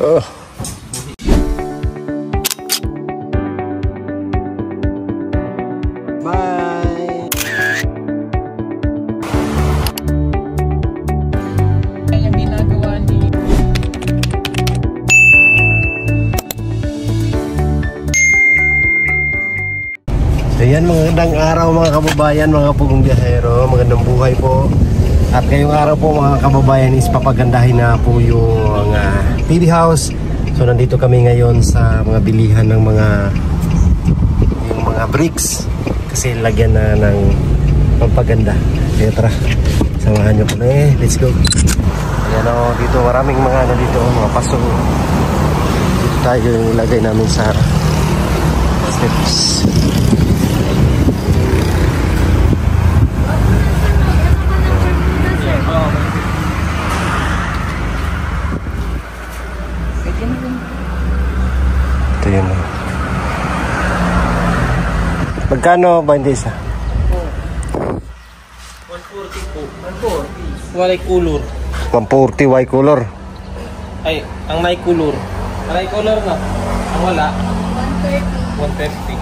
Ayan, magandang araw mga kababayan, mga pugong biyahero, magandang buhay po. At ngayong araw po mga kababayan is papagandahin na po yung PB House. So nandito kami ngayon sa mga bilihan ng mga bricks kasi lagyan na ng pampaganda. Kaya tara, samahan nyo po na let's go. Ayan o, dito maraming mga dito, mga paso. Dito tayo yung ilagay namin sa steps. Ito yun. Magkano ba hindi isa? 140 po. 140. Walay color. 140 white color. Ay, ang may color. Walay color na. Ang wala. 130.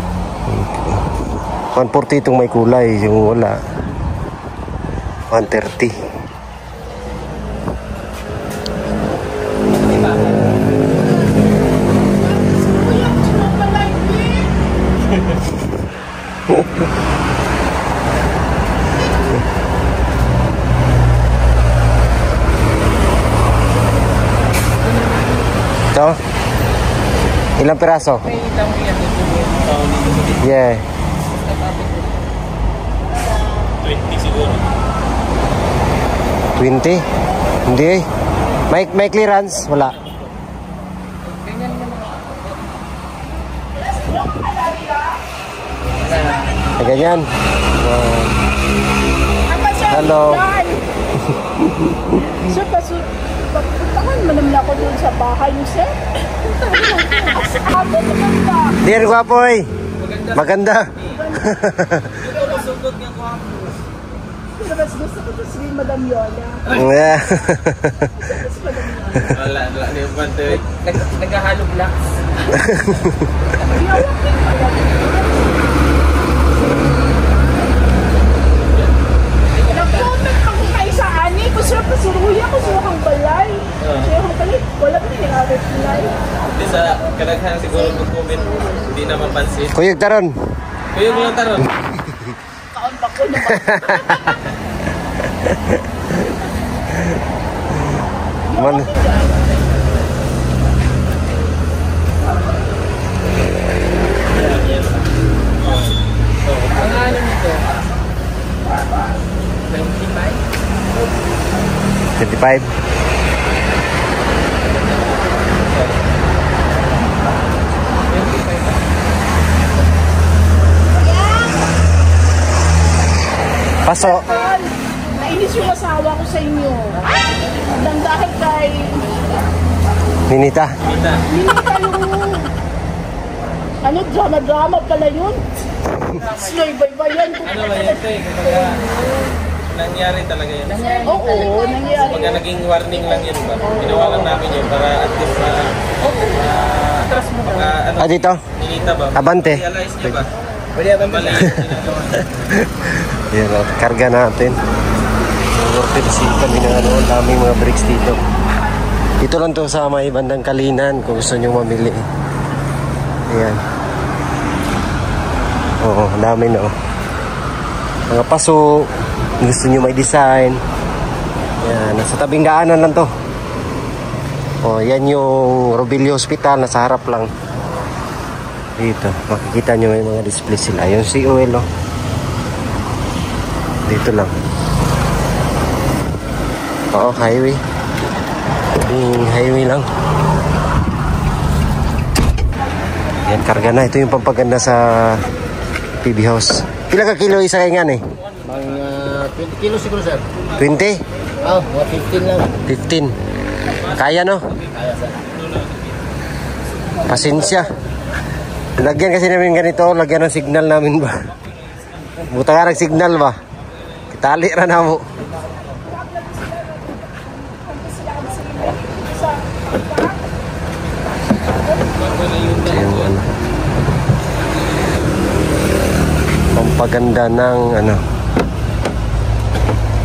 140 itong may kulay. Yung wala 130. Ito? Ilang piraso? Yeah. 20 siguro. 20? Hindi. May clearance? Wala. Ganyan. Hello. Sir, papuntahan mo naman ako doon sa bahay niyo, sir. Dear Guapoy. Maganda. Mas gusto ko to si Madam Yola. Yeah. Wala na yung pantay. Naghahalo blocks. Nag-comment ako kayo sa ani. Gusto ko si Ruya, gusto ko kang balay. Kaya kung kalit, wala pa rin nag-reply. Hindi sa kadaghan siguro mag-comment. Hindi na mapansin. Kuyog taron. Kuyog lang taron. Kaon pa ko naman. Man. Ang ano nito? 25. Paso. Nainis yung asawa ko sa inyo. Nang dahil kay... Ninita. Kita. Ninita yung... Ano, drama-drama pala yun. Sloy, baybayan ko. Ano ba yun ito eh? Kapag nangyari talaga yun. Oo, nangyari. Pagka naging warning lang yun ba? Ginawa lang namin yun para at least atras mo ba? Ano, dito? Ninita ba? Abante. Realize niya ba? Pwede abang mali. Yan, karga natin. Order kami ng ano, daming mga bricks dito. Dito lang to sa may bandang Kalinan kung gusto nyo mamili. Ayan. Oo, dami na oh. Mga paso, gusto nyo may design. Ayan, nasa tabing daanan lang to. Oh, yan yung Robilio Hospital, nasa harap lang. Dito, makikita nyo may mga display sila. Yung COL oh. Dito lang. Oo, highway. Highway lang. Yan, karga na. Ito yung pampaganda sa PB House. Pila ka kilo isa kaya nga eh? Mga 20 kilos siguro, sir. 20? Oh, mga 15 lang. 15. Kaya no? Kaya, sir. Pasensya. Lagyan kasi namin ganito. Lagyan ng signal namin ba? Buta nga ng signal ba? Kitali ra na mo. Ito yung ano, pampaganda ng ano,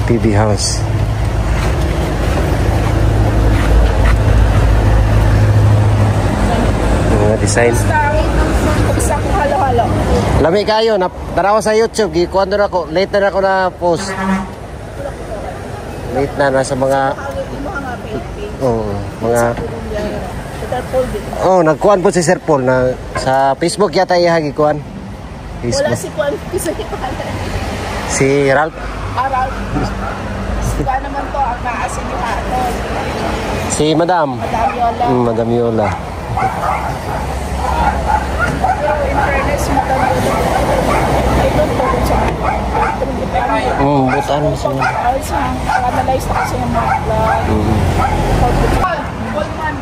TV house. Mga design. Basta ko halo-halo. Lami kayo, tarawa sa YouTube, gikuan na ako, late na ako na post. Late na nasa mga mga nagkuan po si Sir Paul na sa Facebook yata ihagi kuan. Wala si Juan Si Ralph. Ralph. Sika naman to ang naasin ni Hato. Si Madam. Madam Yola. Madam Yola. Pero in fairness, Madam Yola. I don't know kung saan. Butaan mo siya. Ayos na. Analyze na kasi yung mga vlog. Goldman.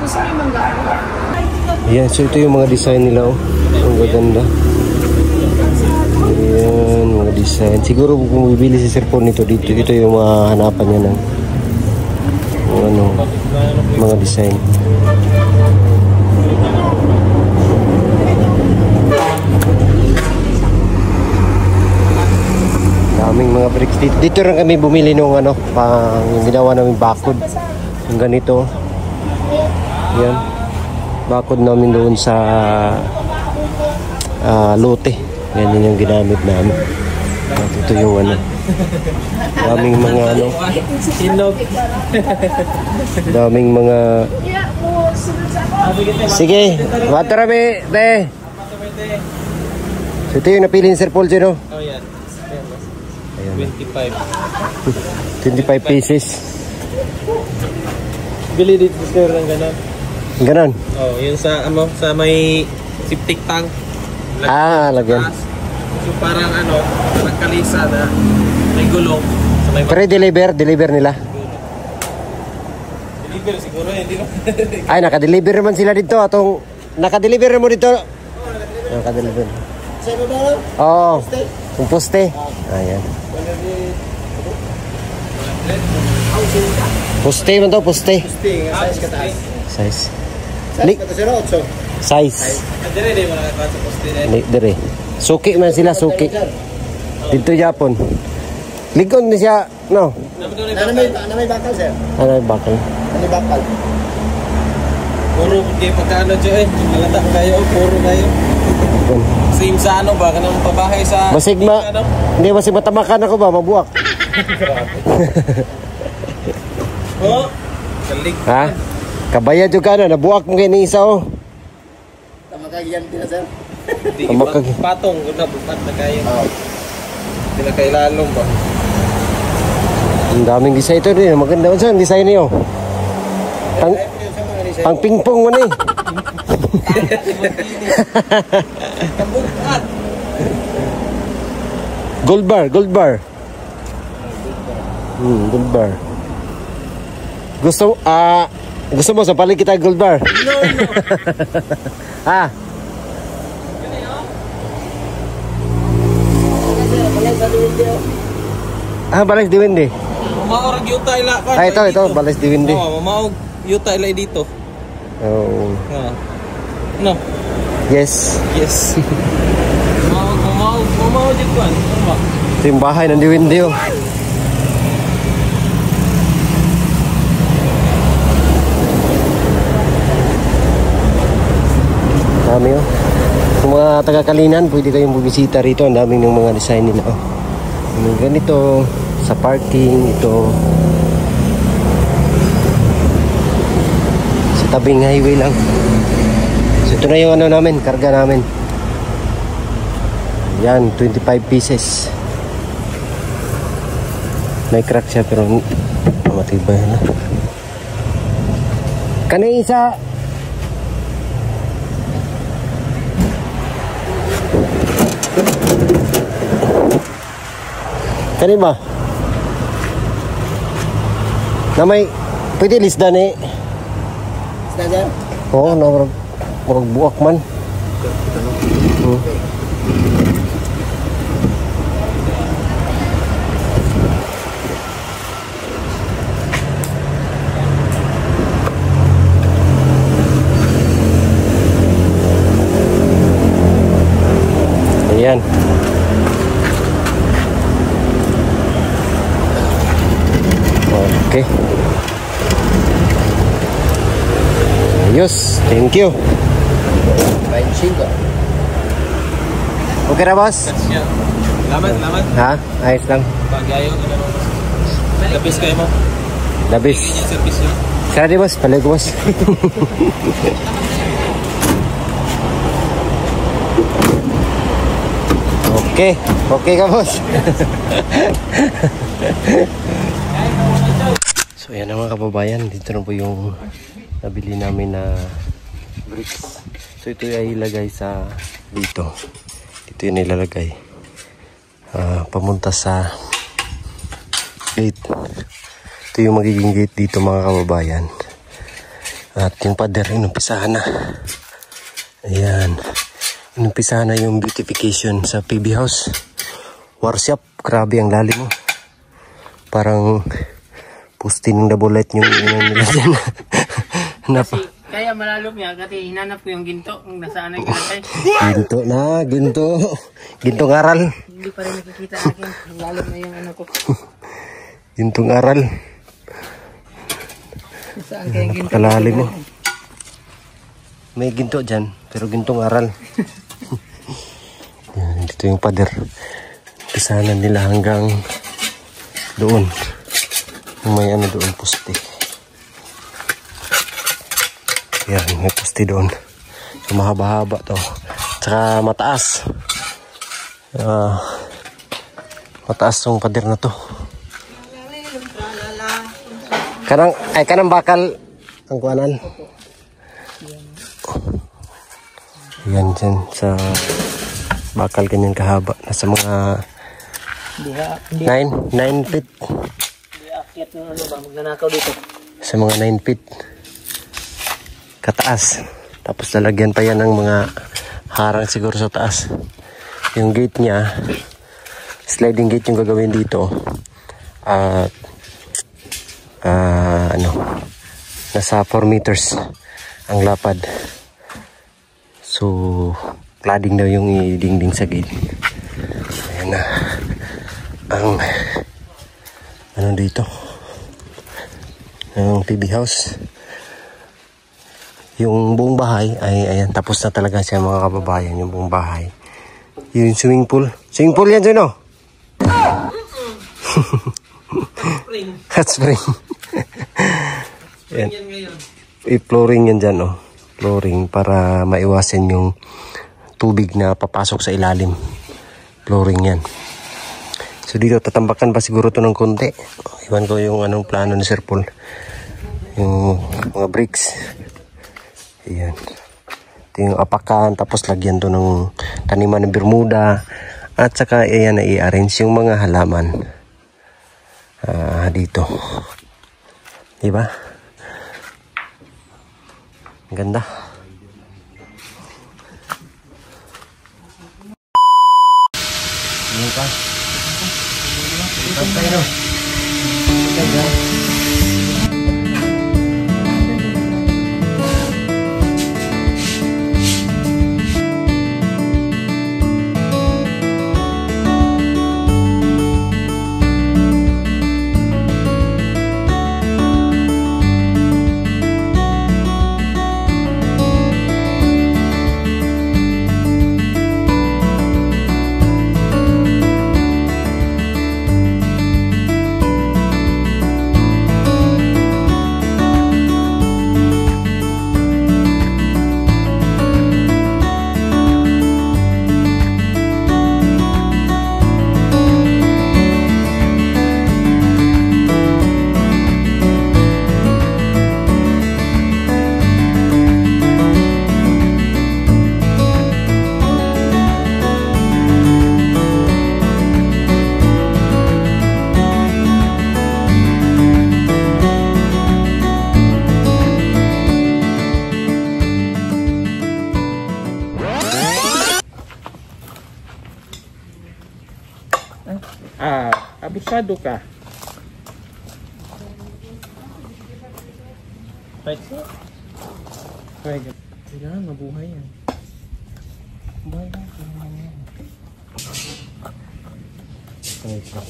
Gusto mo yung mangga? Yan, so ito yung mga design nila, oh. Ang gaganda. Ayan, mga design. Siguro kung bibili si Sir Paul nito dito, ito yung mga hanapan niya ng ano, mga design. Daming mga bricks dito. Dito rin kami bumili nung ano, pang ginawa namin bakod. Yung ganito. Yan. Bakod namin doon sa lote. Ganyan yung ginamit namin. At ito yung ano. Daming mga ano. Daming mga. Sige. Matarami. Te. So ito yung napili ni Sir Paul dyan, no? Oh, yan. Ayan. 25. 25 pieces. Bili dito sir ng gano'n. Ganon. Oh, yun sa ano, sa may septic tank. Lagyan. So parang ano, parang kalisa na may gulong. Sa may Pero deliver nila. deliver siguro, hindi no. Ay, naka-deliver naman sila dito. Naka-deliver mo dito. Naka-deliver. Oo. Yung poste. Ayan. Poste man to, poste. Size ka taas. Size. Size. Dire di mo nakakita sa poste din. Dire. Suki man sila, suki. Dito Japon. Ligon ni siya, no? Ano may bakal, sir? Ano bakal? Ano bakal? Puro di pagkaano dyan eh. Malata kayo, puro kayo. Same sa ano ba? Kanang pabahay sa... Hindi, basig matamakan ako ba? Mabuak. Oh, galing. Ha? Kabaya juga na, nabuak mo kayo ng isa, oh. Tama kagiyan din, sir. Di Tamakag. patong, na bukat na kayo. Hindi na kailalong ba? Ang daming design ito din. Maganda ko saan design niyo. Pang ping-pong mo na eh. Gold bar. Gold bar. Gusto mo sa paling kita gold bar? No. Ha? Balas di Wendy. Mamaorag yuta ila pa. Ito, balas di Wendy. Oo, mamaog yuta ila dito. Oh. No. Yes. Mamaog dito kan. Ano ba? Ito yung bahay ng di Wendy, oh. Dami, oh. Kung mga taga-Kalinan, pwede kayong bumisita rito. Ang daming ng mga design nila, oh. Yung ganito, sa parking, ito. Sa tabing highway lang. So ito na yung ano namin, karga namin. Yan, 25 pieces. May crack siya pero matibay na. Kanina isa. Kani ba? Na may pwede lisdan eh. Isda, sir? Oo, na murag buak man. Okay. Ayos. Thank you. 25. Okay na, boss? Lamat. Ha? Ayos lang. Pag-ayaw ka na boss. Labis kayo mo. Labis. Yung service yun. Sana di, boss. Palay ko, boss. Okay. Okay ka, boss. So, yan na mga kababayan. Dito na po yung nabili namin na bricks. So, ito ay ilagay sa dito. Dito yun ilalagay. Pamunta sa gate. Ito yung magiging gate dito mga kababayan. At yung pader, inumpisahan na. Ayan. Inumpisahan na yung beautification sa PB House. Workshop. Grabe ang lalim mo. Parang postin ng double light yung nila dyan. Kaya malalom yan kasi hinanap ko yung ginto kung nasaan ay kinatay. Ginto na, ginto. Ginto ngaral. Hindi pa rin nakikita akin. Lalom na yung ano ko. Gintong aral. Saan kaya yung ginto? Kalalim mo. May ginto dyan, pero gintong aral. Yan, dito yung pader. Pisanan nila hanggang doon. May ano doon, poste. Yan, may poste doon. So, mahaba-haba to. Tsaka mataas. Mataas yung pader na to. Kanang bakal ang kuanan. Yan dyan sa bakal ganyan kahaba. Nasa mga 9 feet. Akyat ng ano ba, magnanakaw dito. Sa mga 9 feet. Kataas. Tapos lalagyan pa yan ng mga harang siguro sa taas. Yung gate niya, sliding gate yung gagawin dito. At nasa 4 meters ang lapad. So cladding daw yung idingding sa gate. Ayan na ang ano dito ang PB House. Yung buong bahay ay ayan, tapos na talaga siya mga kababayan. Yung buong bahay, yung swimming pool yan dyan, no? Hot spring. Yan. I-flooring yan dyan, no? Flooring para maiwasan yung tubig na papasok sa ilalim. Flooring yan. So dito tatambakan pa siguro to ng konti. Iwan ko yung anong plano ni Sir Paul. Yung mga bricks. Ayan. Ito yung apakan, tapos lagyan to ng taniman ng Bermuda. At saka ayan na i-arrange yung mga halaman. Dito. Diba? Ang ganda. Ayan pa. Pantay, no? Ganda. Abusado ka. Kailangan mabuhay yan. Buhay lang. Okay.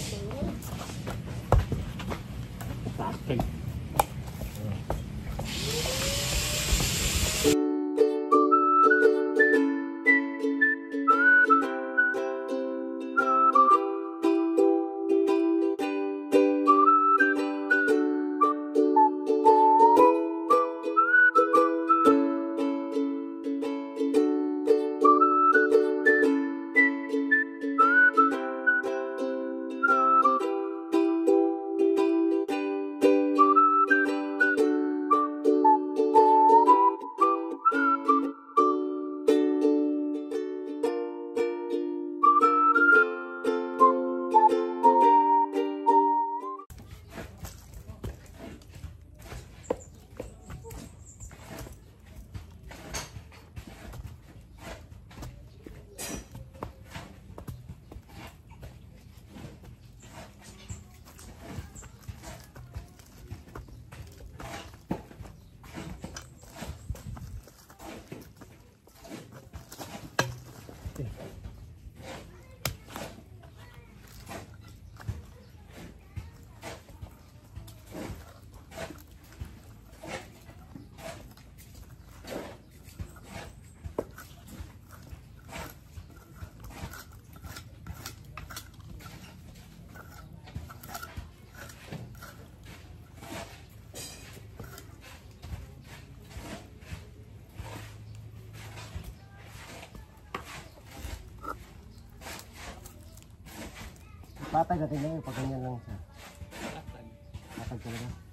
Patag natin na yun, pag ganyan lang siya. Patag talaga.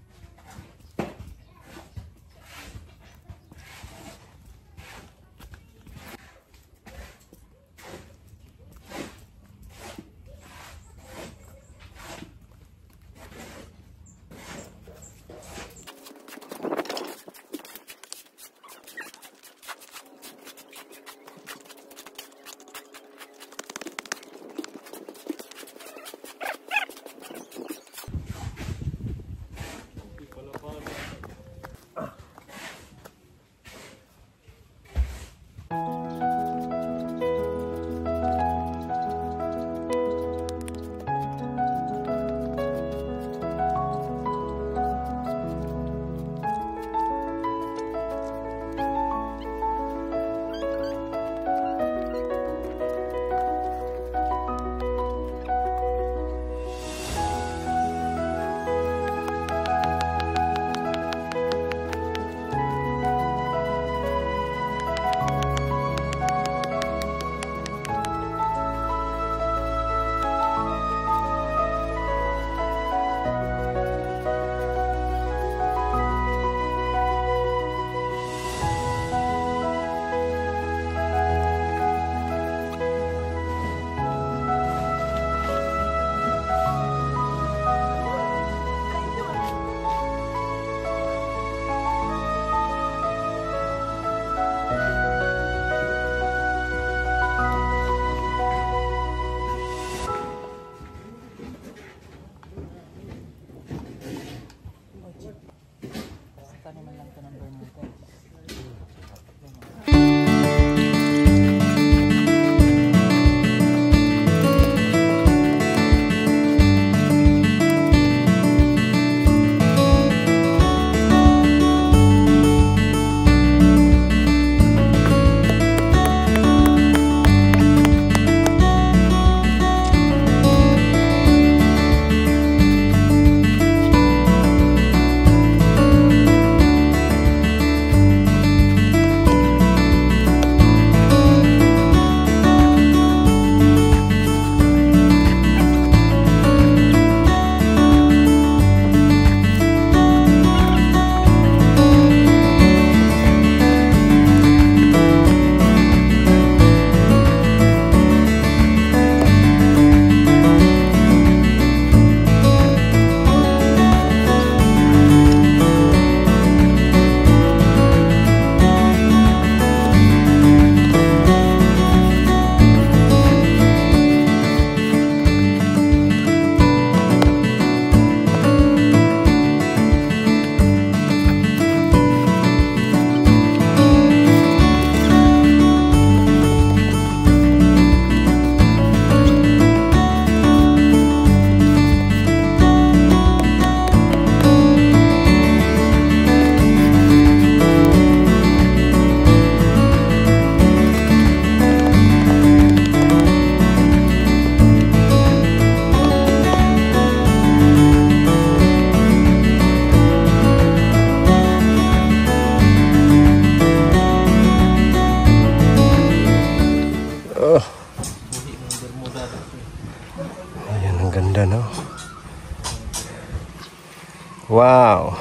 Wow.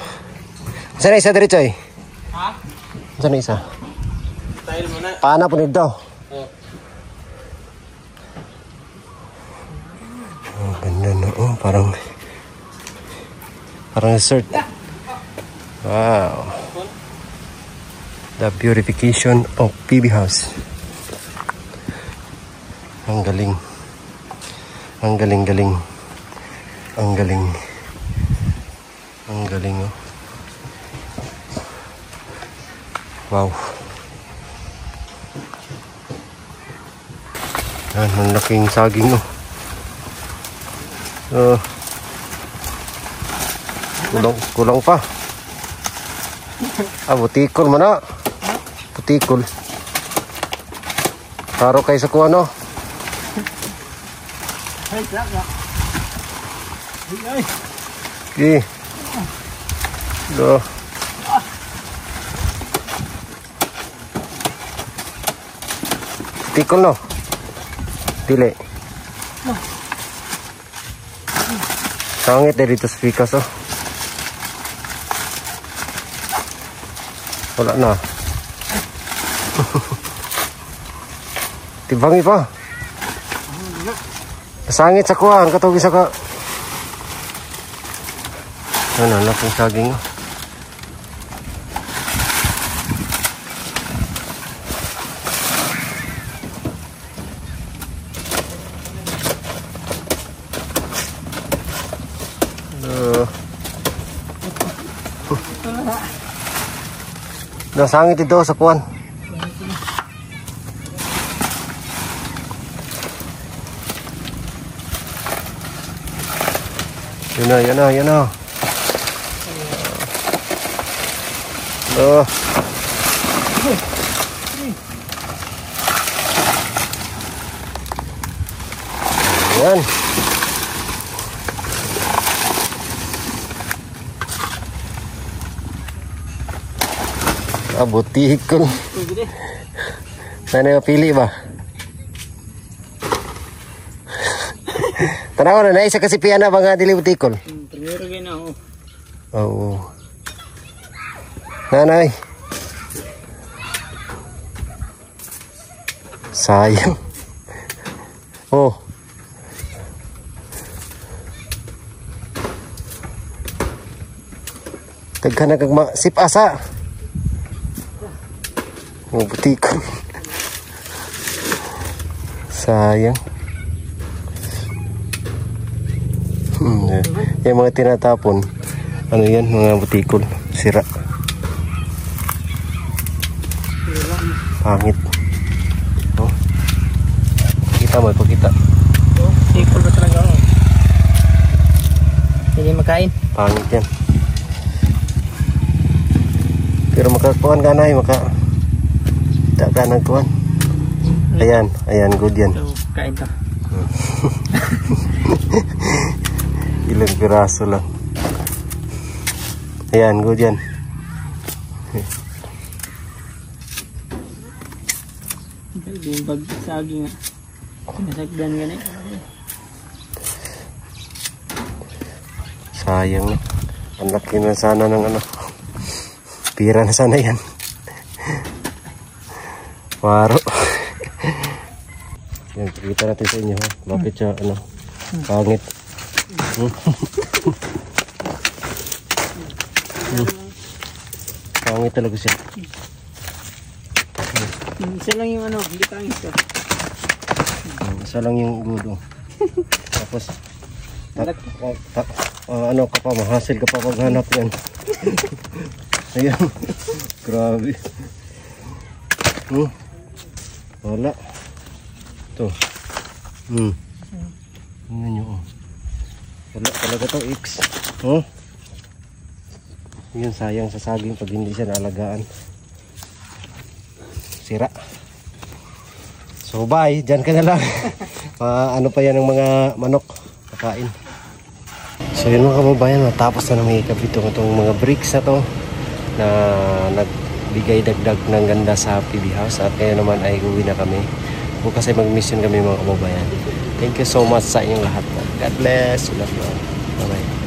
Saan na isa diretso eh? Ha? Saan na isa? Tayo mo na. Paana po nito. Oh, ganda na. Oh, parang resort. Wow. The beautification of PB House. Ang galing. Ang galing. Ang galing. Ang galing, oh. Wow. Yan, ang laking saging, oh. Kulang pa. Butikol man na. Butikol. Taro kayo sa kuha, no? Okay. Butikol, no? Dili. Sangit na dito sa pikas, oh. Wala na. Tibangi pa. Sangit sa kuhaan, katugi sa ka. Ano, laking saging. Nasangit ito sa kuwan. Yan na. Yan. Butikol. Sana yung pili ba? Tanaw na isa kasi piyana ba nga dili butikol? Primero gina ako. Oo. Nanay. Sayang. Oh. Tagka na kag sip asa. Oh, butikol. Sayang. Yung mga tinatapon, ano yan, mga butikol, sira. Pangit. Oh. Pakita mo, pakita. Butikol ba talaga ako? Hindi makain. Pangit yan. Pero makakuhan ka na, tak ka nagkuhan. Ayan, good yan. So, kain to. Ilang piraso lang. Ayan, good yan. Yung pagsagi nga. Pinasagdan ka na eh. Sayang na. Ang laki na sana ng ano. Pira na sana yan. Waro. Yan, pakita natin sa inyo, ha. Bakit siya, ano, pangit. Pangit talaga siya. Isa lang yung ano, hindi pangit ka. Isa lang yung gudo. Tapos, ano ka pa, mahasil ka pa paghanap yan. Ayan. Grabe. Wala. Ito. Tingnan nyo, oh. Wala talaga to, X. Oh. Yun, sayang sa saging pag hindi siya naalagaan. Sira. So bye, dyan ka na lang. Ano pa yan ng mga manok pakain. So yun mga kababayan, matapos na namin ikabit itong mga bricks na to na nagbigay dagdag ng ganda sa PB House. At kaya naman ay uwi na kami. Bukas ay mag-mission kami mga kababayan. Thank you so much sa inyong lahat. God bless. Love you all. Bye bye.